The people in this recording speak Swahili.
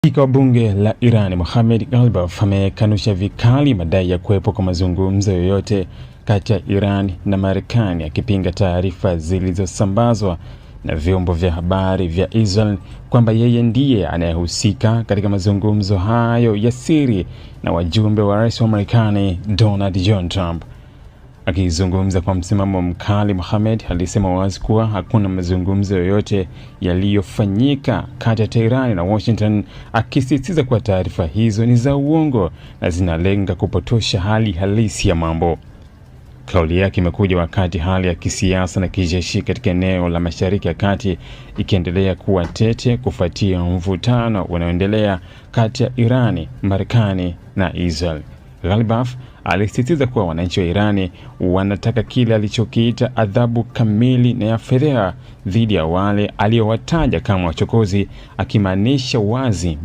Spika wa bunge la Iran Mohammad Ghalibaf amekanusha vikali madai ya kuwepo kwa mazungumzo yoyote kati ya Iran na Marekani, akipinga taarifa zilizosambazwa na vyombo vya habari vya Israel kwamba yeye ndiye anayehusika katika mazungumzo hayo ya siri na wajumbe wa rais wa Marekani Donald John Trump. Akizungumza kwa msimamo mkali, Mohammad alisema wazi kuwa hakuna mazungumzo yoyote yaliyofanyika kati ya Tehran na Washington, akisisitiza kuwa taarifa hizo ni za uongo na zinalenga kupotosha hali halisi ya mambo. Kauli yake imekuja wakati hali ya kisiasa na kijeshi katika eneo la Mashariki ya Kati ikiendelea kuwa tete kufuatia mvutano unaoendelea kati ya Irani, Marekani na Israel. Ghalibaf alisisitiza kuwa wananchi wa Irani wanataka kile alichokiita adhabu kamili na ya fedheha dhidi ya wale aliowataja kama wachokozi, akimaanisha wazi